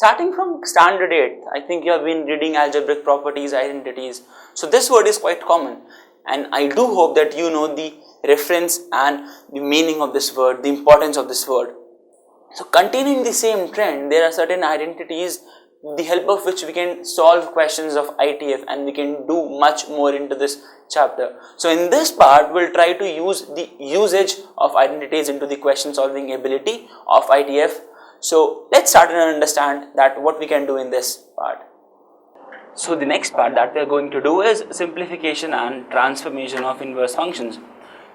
Starting from standard 8, I think you have been reading algebraic properties, identities. So this word is quite common, and I do hope that you know the reference and the meaning of this word, the importance of this word. So continuing the same trend, there are certain identities with the help of which we can solve questions of ITF, and we can do much more into this chapter. So in this part, we'll try to use the usage of identities into the question solving ability of ITF. So let's start and understand that what we can do in this part. So the next part that we are going to do is simplification and transformation of inverse functions.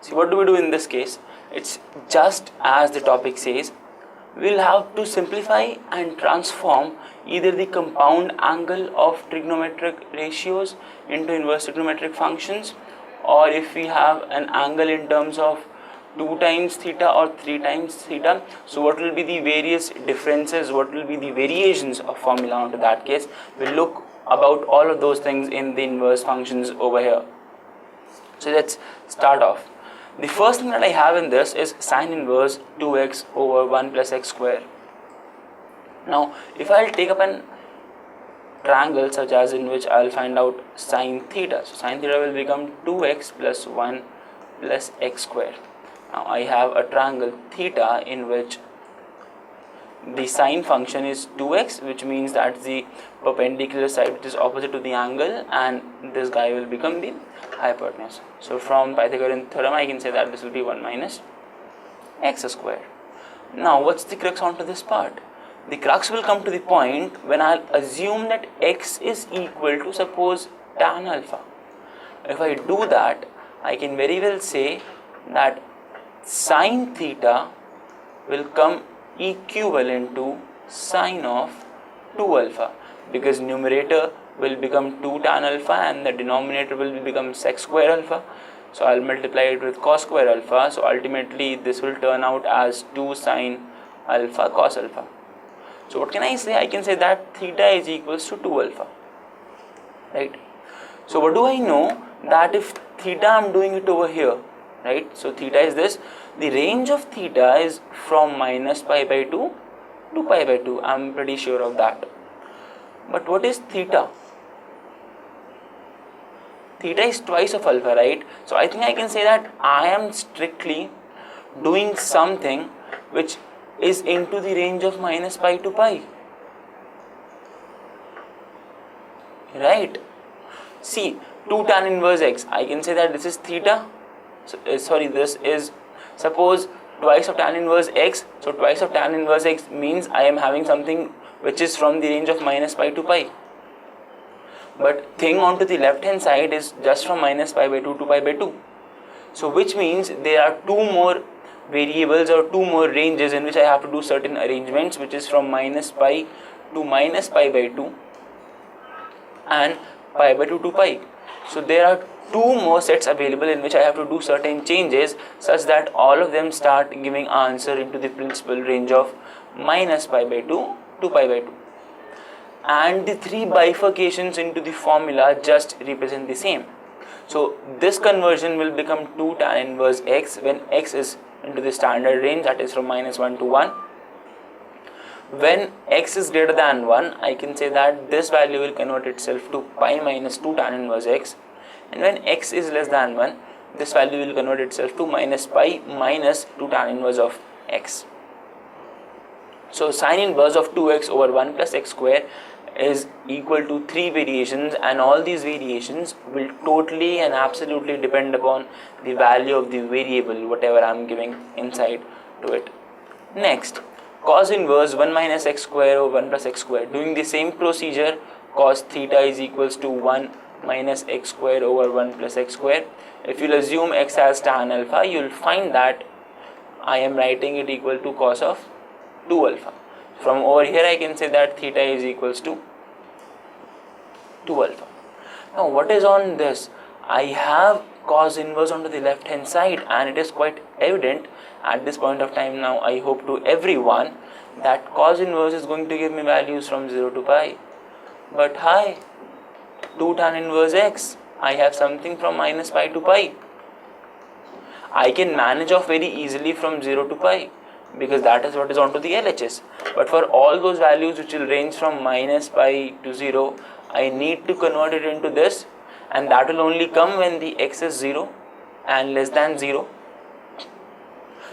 See, what do we do in this case? It's just as the topic says. We'll have to simplify and transform either the compound angle of trigonometric ratios into inverse trigonometric functions, or if we have an angle in terms of 2 times theta or 3 times theta. So what will be the various differences, what will be the variations of formula onto that case? We'll look about all of those things in the inverse functions over here. So let's start off. The first thing that I have in this is sine inverse 2x over 1 plus x square. Now, if I'll take up an triangle such as in which I'll find out sine theta. So, sine theta will become 2x plus 1 plus x square. Now, I have a triangle theta in which the sine function is 2x, which means that the perpendicular side which is opposite to the angle, and this guy will become the hypotenuse. So from Pythagorean theorem I can say that this will be 1 minus x square. Now what's the crux onto this part? The crux will come to the point when I'll assume that x is equal to, suppose, tan alpha. If I do that, I can very well say that sine theta will come equivalent to sine of 2 alpha, because numerator will become 2 tan alpha and the denominator will become sec square alpha. So I'll multiply it with cos square alpha. So ultimately this will turn out as 2 sine alpha cos alpha. So what can I say? I can say that theta is equals to 2 alpha, right? So what do I know? That if theta I'm doing it over here, right? So theta is this. The range of theta is from minus pi by 2 to pi by 2. I'm pretty sure of that. But what is theta? Theta is twice of alpha, right? So I think I can say that I am strictly doing something which is into the range of minus pi to pi, right? See, 2 tan inverse x, I can say that this is theta. So, this is, suppose, twice of tan inverse x. So twice of tan inverse x means I am having something which is from the range of minus pi to pi. But thing onto the left hand side is just from minus pi by 2 to pi by 2. So which means there are 2 more variables or 2 more ranges in which I have to do certain arrangements, which is from minus pi to minus pi by 2 and pi by 2 to pi. So there are 2 more sets available in which I have to do certain changes such that all of them start giving answer into the principal range of minus pi by 2 to pi by 2. And the 3 bifurcations into the formula just represent the same. So this conversion will become 2 tan inverse x when x is into the standard range, that is from minus 1 to 1. When x is greater than 1, I can say that this value will convert itself to pi minus 2 tan inverse x. And when x is less than 1, this value will convert itself to minus pi minus 2 tan inverse of x. So sine inverse of 2x over 1 plus x square is equal to 3 variations, and all these variations will totally and absolutely depend upon the value of the variable, whatever I am giving inside to it. Next, cos inverse 1 minus x square over 1 plus x square. Doing the same procedure, cos theta is equals to 1 minus x square over 1 plus x square. If you'll assume x as tan alpha, you'll find that I am writing it equal to cos of 2 alpha. From over here I can say that theta is equals to 2 alpha. Now what is on this? I have cos inverse onto the left hand side, and it is quite evident at this point of time now, I hope to everyone, that cos inverse is going to give me values from 0 to pi. But hi, 2 tan inverse x, I have something from minus pi to pi. I can manage off very easily from 0 to pi. because that is what is onto the LHS. But for all those values which will range from minus pi to 0, I need to convert it into this, and that will only come when the x is 0 and less than 0.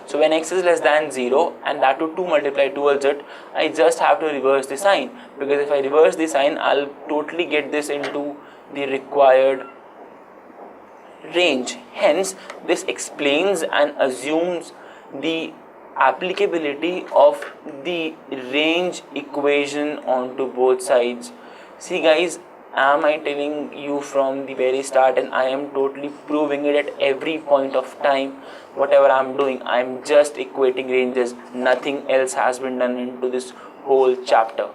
So when x is less than 0 and that to 2 multiplied towards it, I just have to reverse the sign, because if I reverse the sign, I'll totally get this into the required range. Hence, this explains and assumes the applicability of the range equation onto both sides. See guys, am I telling you from the very start, and I am totally proving it at every point of time. Whatever I am doing, I am just equating ranges. Nothing else has been done into this whole chapter.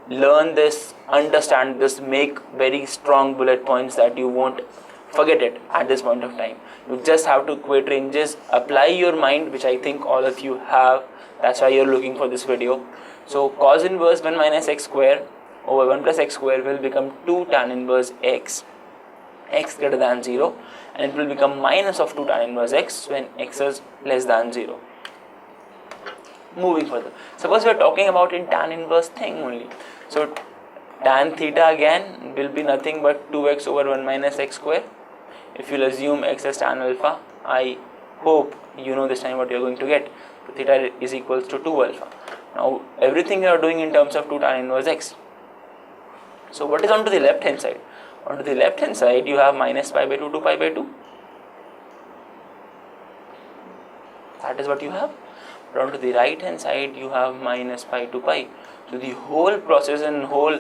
Learn this, understand this, make very strong bullet points that you won't forget it at this point of time. You just have to equate ranges, apply your mind, which I think all of you have. That's why you're looking for this video. So cos inverse 1 minus x square over 1 plus x square will become 2 tan inverse x greater than 0, and it will become minus of 2 tan inverse x when x is less than 0. Moving further, suppose we are talking about in tan inverse thing only. So tan theta again will be nothing but 2x over 1 minus x square. If you'll assume x as tan alpha, I hope you know this time what you're going to get. So theta is equals to 2 alpha. Now everything you are doing in terms of 2 tan inverse x. So what is onto the left hand side? Onto the left hand side you have minus pi by 2 to pi by 2. That is what you have. But onto the right hand side you have minus pi to pi. So the whole process and whole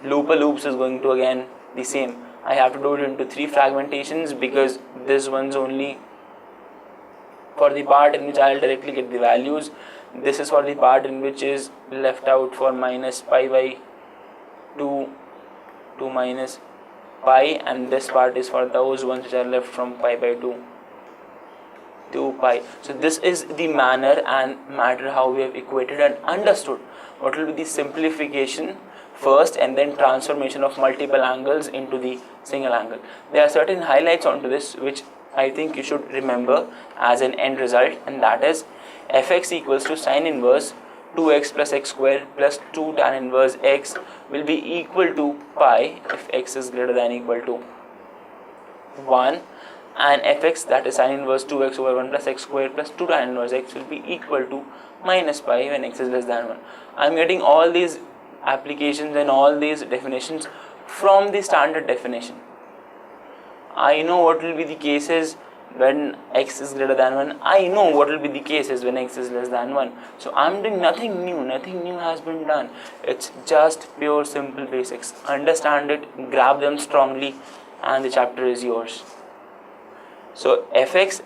loops is going to again the same. I have to do it into 3 fragmentations, because this one's only for the part in which I will directly get the values. This is for the part in which is left out for minus pi by 2 to minus pi, and this part is for those ones which are left from pi by 2 to pi. So this is the manner and matter how we have equated and understood what will be the simplification first and then transformation of multiple angles into the single angle. There are certain highlights onto this which I think you should remember as an end result, and that is fx equals to sine inverse 2x plus x square plus 2 tan inverse x will be equal to pi if x is greater than equal to 1, and fx, that is sine inverse 2x over 1 plus x square plus 2 tan inverse x, will be equal to minus pi when x is less than 1. I am getting all these applications and all these definitions from the standard definition. I know what will be the cases when x is greater than 1. I know what will be the cases when x is less than 1. So I am doing nothing new has been done. It's just pure simple basics. Understand it, grab them strongly, and the chapter is yours. So fx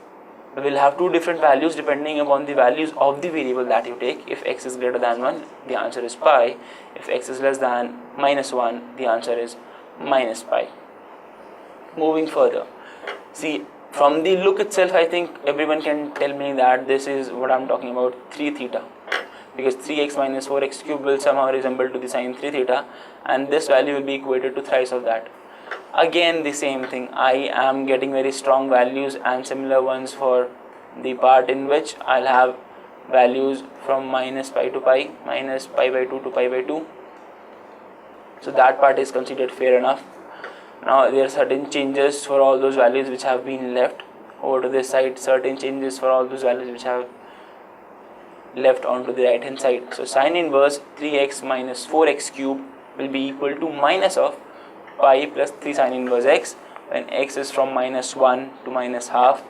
will have 2 different values depending upon the values of the variable that you take. If x is greater than 1, the answer is pi. If x is less than minus 1, the answer is minus pi. Moving further, see, from the look itself, I think everyone can tell me that this is what I'm talking about, 3 theta, because 3x minus 4x cube will somehow resemble to the sine 3 theta, and this value will be equated to thrice of that. Again the same thing, I am getting very strong values and similar ones for the part in which I'll have values from minus pi to pi, minus pi by 2 to pi by 2. So that part is considered fair enough. Now there are certain changes for all those values which have been left over to this side, certain changes for all those values which have left onto the right hand side. So sine inverse 3x minus 4x cube will be equal to minus of pi plus 3 sine inverse x when x is from minus 1 to minus half,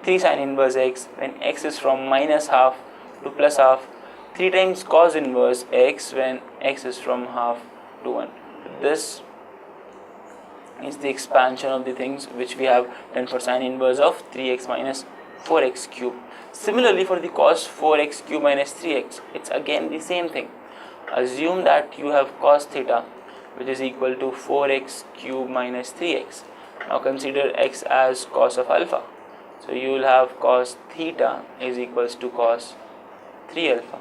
3 sine inverse x when x is from minus half to plus half, 3 times cos inverse x when x is from half to 1. This is the expansion of the things which we have done for sine inverse of 3x minus 4x cube. Similarly for the cos 4x cube minus 3x, it's again the same thing. Assume that you have cos theta which is equal to 4x cube minus 3x. Now consider x as cos of alpha. So you will have cos theta is equals to cos 3 alpha.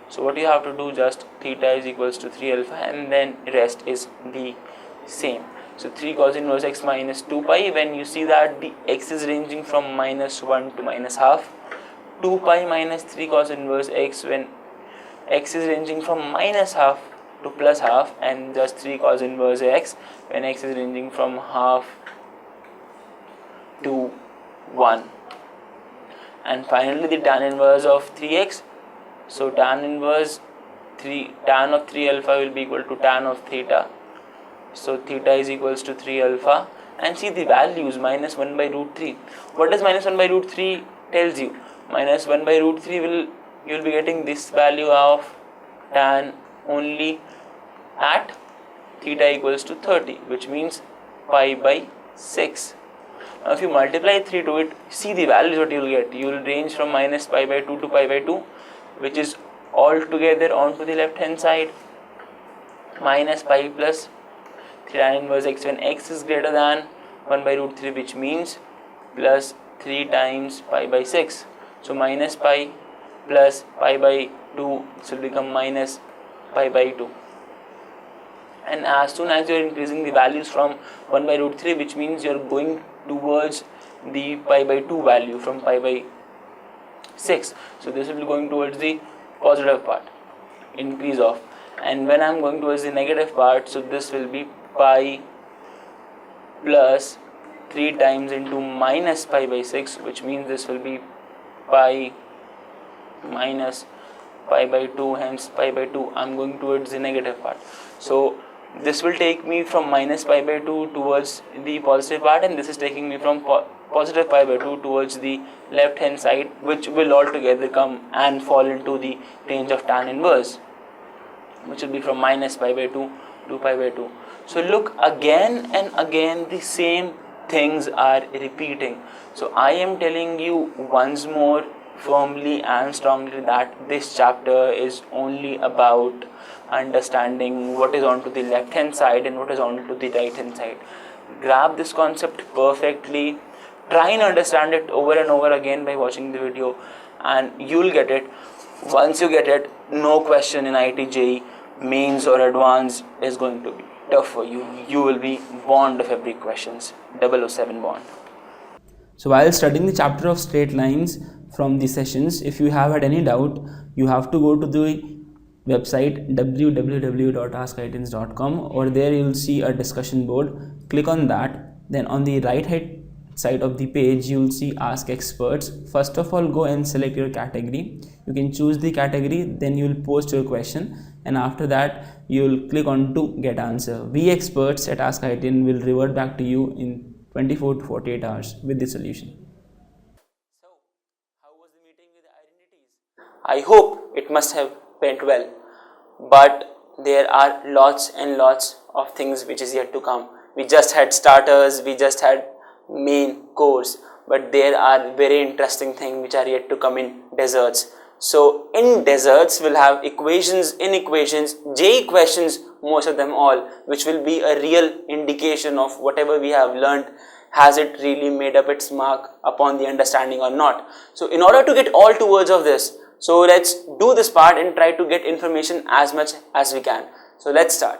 So what you have to do, just theta is equals to 3 alpha, and then rest is the same. So 3 cos inverse x minus 2 pi, when you see that the x is ranging from minus 1 to minus half, 2 pi minus 3 cos inverse x when x is ranging from minus half to plus half, and just 3 cos inverse x when x is ranging from half to 1. And finally the tan inverse of 3x. So tan inverse tan of 3 alpha will be equal to tan of theta. So theta is equals to 3 alpha, and see the values minus 1 by root 3. What does minus 1 by root 3 tells you? Minus 1 by root 3 you will be getting this value of tan only at theta equals to 30, which means pi by 6. Now if you multiply 3 to it, see the values what you will get. You will range from minus pi by 2 to pi by 2, which is all together onto the left hand side, minus pi plus tan inverse x when x is greater than 1 by root 3, which means plus 3 times pi by 6. So minus pi plus pi by 2, this will become minus pi by 2. And as soon as you are increasing the values from 1 by root 3, which means you are going towards the pi by 2 value from pi by 6. So this will be going towards the positive part, increase of. And when I am going towards the negative part, so this will be pi plus 3 times into minus pi by 6, which means this will be pi minus pi by 2, hence pi by 2. I am going towards the negative part. So this will take me from minus pi by 2 towards the positive part, and this is taking me from positive pi by 2 towards the left hand side, which will altogether come and fall into the range of tan inverse, which will be from minus pi by 2 to pi by 2. So look, again and again the same things are repeating. So I am telling you once more firmly and strongly that this chapter is only about understanding what is onto the left hand side and what is onto the right hand side. Grab this concept perfectly, try and understand it over and over again by watching the video, and you'll get it. Once you get it, no question in IIT JEE mains or advanced is going to be tough for you. You will be bond of every questions, 007 bond. So while studying the chapter of straight lines from the sessions, if you have had any doubt, you have to go to the website www.askitans.com. Over there you will see a discussion board. Click on that. Then on the right hand side of the page you will see ask experts. First of all, go and select your category. You can choose the category, then you will post your question, and after that you will click on to get answer. We experts at Ask IITian will revert back to you in 24 to 48 hours with the solution. So, how was the meeting with the identities? I hope it must have went well, but there are lots and lots of things which is yet to come. We just had starters, we just had main course, but there are very interesting things which are yet to come in desserts. So in desserts we'll have equations, inequations, JEE questions, most of them all, which will be a real indication of whatever we have learned, has it really made up its mark upon the understanding or not. So in order to get all two words of this, so let's do this part and try to get information as much as we can. So let's start.